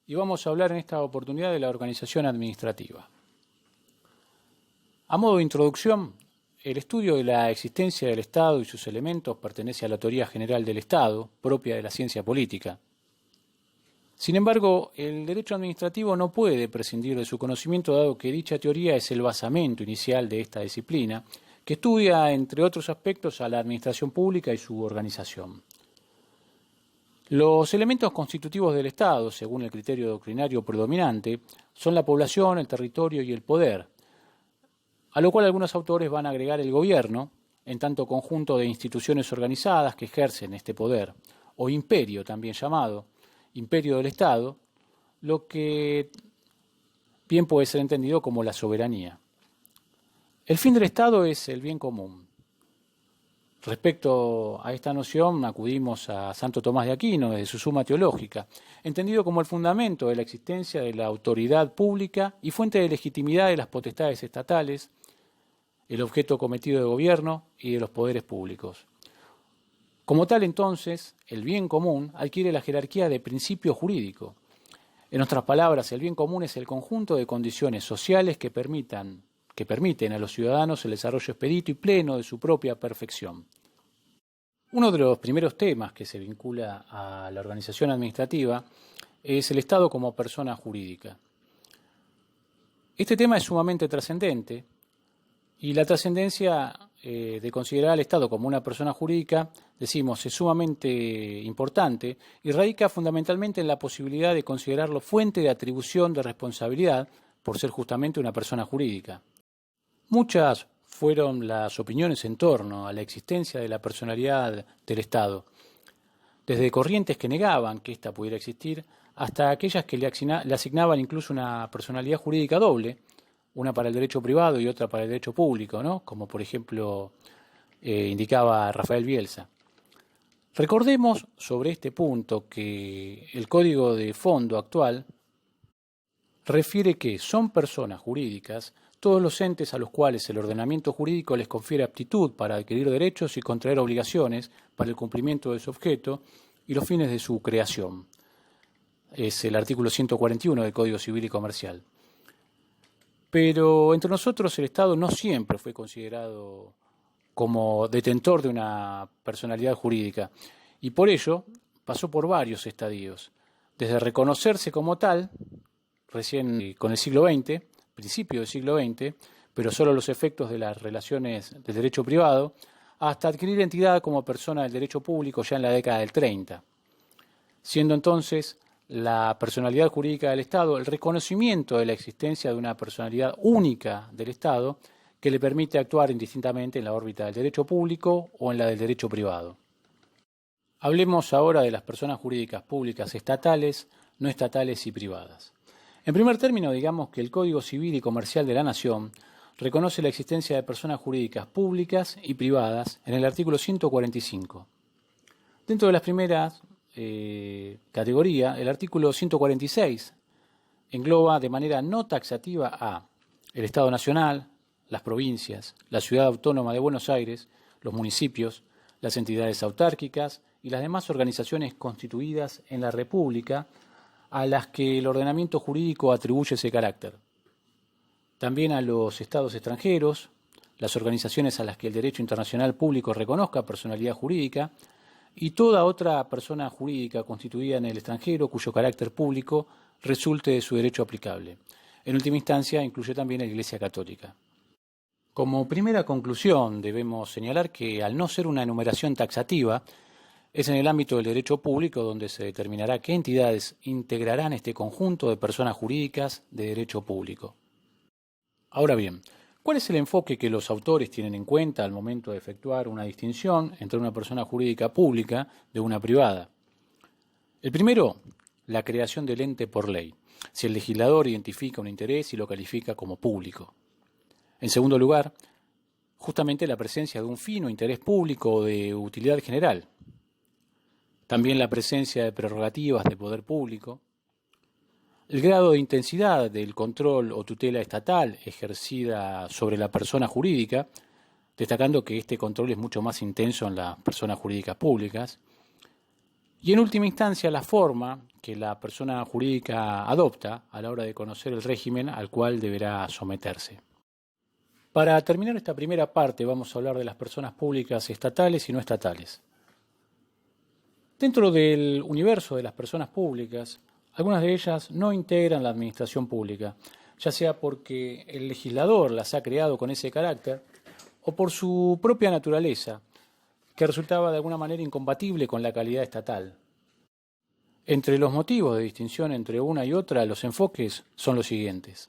y vamos a hablar en esta oportunidad de la organización administrativa. A modo de introducción, el estudio de la existencia del Estado y sus elementos pertenece a la teoría general del Estado, propia de la ciencia política. Sin embargo, el derecho administrativo no puede prescindir de su conocimiento, dado que dicha teoría es el basamento inicial de esta disciplina, que estudia, entre otros aspectos, a la administración pública y su organización. Los elementos constitutivos del Estado, según el criterio doctrinario predominante, son la población, el territorio y el poder, a lo cual algunos autores van a agregar el gobierno, en tanto conjunto de instituciones organizadas que ejercen este poder, o imperio también llamado, imperio del Estado, lo que bien puede ser entendido como la soberanía. El fin del Estado es el bien común. Respecto a esta noción acudimos a Santo Tomás de Aquino desde su Suma Teológica, entendido como el fundamento de la existencia de la autoridad pública y fuente de legitimidad de las potestades estatales, el objeto cometido de gobierno y de los poderes públicos. Como tal, entonces, el bien común adquiere la jerarquía de principio jurídico. En otras palabras, el bien común es el conjunto de condiciones sociales que permiten a los ciudadanos el desarrollo expedito y pleno de su propia perfección. Uno de los primeros temas que se vincula a la organización administrativa es el Estado como persona jurídica. Este tema es sumamente trascendente y la trascendencia de considerar al Estado como una persona jurídica, decimos, es sumamente importante y radica fundamentalmente en la posibilidad de considerarlo fuente de atribución de responsabilidad por ser justamente una persona jurídica. Muchas fueron las opiniones en torno a la existencia de la personalidad del Estado, desde corrientes que negaban que ésta pudiera existir hasta aquellas que le asignaban incluso una personalidad jurídica doble, una para el derecho privado y otra para el derecho público, ¿no? Como por ejemplo indicaba Rafael Bielsa. Recordemos sobre este punto que el Código de Fondo actual refiere que son personas jurídicas todos los entes a los cuales el ordenamiento jurídico les confiere aptitud para adquirir derechos y contraer obligaciones para el cumplimiento de su objeto y los fines de su creación. Es el artículo 141 del Código Civil y Comercial. Pero entre nosotros el Estado no siempre fue considerado como detentor de una personalidad jurídica y por ello pasó por varios estadios, desde reconocerse como tal, recién con el siglo XX, principio del siglo XX, pero solo los efectos de las relaciones del derecho privado, hasta adquirir entidad como persona del derecho público ya en la década del 30, siendo entonces la personalidad jurídica del Estado el reconocimiento de la existencia de una personalidad única del Estado que le permite actuar indistintamente en la órbita del derecho público o en la del derecho privado. Hablemos ahora de las personas jurídicas públicas estatales, no estatales y privadas. En primer término, digamos que el Código Civil y Comercial de la Nación reconoce la existencia de personas jurídicas públicas y privadas en el artículo 145. Dentro de las primeras categoría, el artículo 146 engloba de manera no taxativa a el Estado Nacional, las provincias, la Ciudad Autónoma de Buenos Aires, los municipios, las entidades autárquicas y las demás organizaciones constituidas en la República a las que el ordenamiento jurídico atribuye ese carácter. También a los estados extranjeros, las organizaciones a las que el derecho internacional público reconozca personalidad jurídica, y toda otra persona jurídica constituida en el extranjero cuyo carácter público resulte de su derecho aplicable. En última instancia, incluye también a la Iglesia Católica. Como primera conclusión, debemos señalar que, al no ser una enumeración taxativa, es en el ámbito del derecho público donde se determinará qué entidades integrarán este conjunto de personas jurídicas de derecho público. Ahora bien, ¿cuál es el enfoque que los autores tienen en cuenta al momento de efectuar una distinción entre una persona jurídica pública de una privada? El primero, la creación del ente por ley, si el legislador identifica un interés y lo califica como público. En segundo lugar, justamente la presencia de un fin o interés público o de utilidad general. También la presencia de prerrogativas de poder público. El grado de intensidad del control o tutela estatal ejercida sobre la persona jurídica, destacando que este control es mucho más intenso en las personas jurídicas públicas. Y en última instancia, la forma que la persona jurídica adopta a la hora de conocer el régimen al cual deberá someterse. Para terminar esta primera parte, vamos a hablar de las personas públicas estatales y no estatales. Dentro del universo de las personas públicas, algunas de ellas no integran la administración pública, ya sea porque el legislador las ha creado con ese carácter o por su propia naturaleza, que resultaba de alguna manera incompatible con la calidad estatal. Entre los motivos de distinción entre una y otra, los enfoques son los siguientes.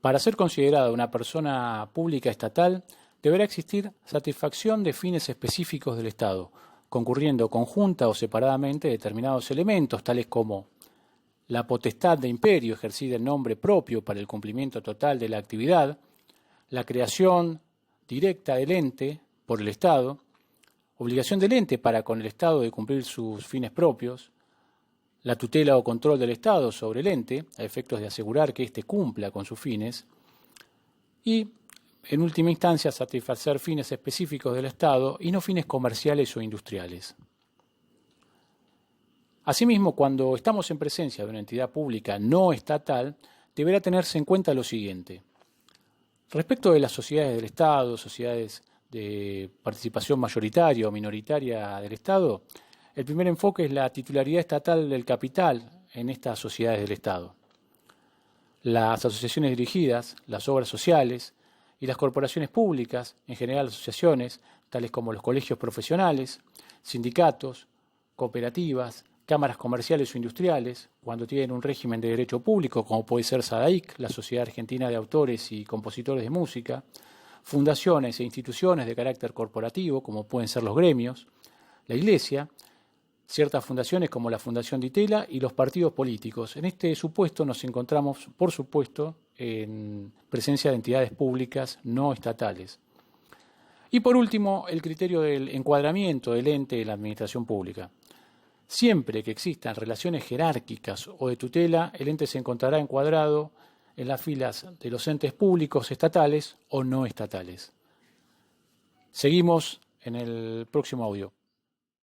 Para ser considerada una persona pública estatal, deberá existir satisfacción de fines específicos del Estado, concurriendo conjunta o separadamente determinados elementos, tales como la potestad de imperio ejercida en nombre propio para el cumplimiento total de la actividad, la creación directa del ente por el Estado, obligación del ente para con el Estado de cumplir sus fines propios, la tutela o control del Estado sobre el ente, a efectos de asegurar que éste cumpla con sus fines, y, en última instancia, satisfacer fines específicos del Estado y no fines comerciales o industriales. Asimismo, cuando estamos en presencia de una entidad pública no estatal, deberá tenerse en cuenta lo siguiente. Respecto de las sociedades del Estado, sociedades de participación mayoritaria o minoritaria del Estado, el primer enfoque es la titularidad estatal del capital en estas sociedades del Estado. Las asociaciones dirigidas, las obras sociales y las corporaciones públicas, en general asociaciones, tales como los colegios profesionales, sindicatos, cooperativas, cámaras comerciales o industriales, cuando tienen un régimen de derecho público, como puede ser SADAIC, la Sociedad Argentina de Autores y Compositores de Música, fundaciones e instituciones de carácter corporativo, como pueden ser los gremios, la Iglesia, ciertas fundaciones como la Fundación Di Tella y los partidos políticos. En este supuesto nos encontramos, por supuesto, en presencia de entidades públicas no estatales. Y por último, el criterio del encuadramiento del ente en la administración pública. Siempre que existan relaciones jerárquicas o de tutela, el ente se encontrará encuadrado en las filas de los entes públicos estatales o no estatales. Seguimos en el próximo audio.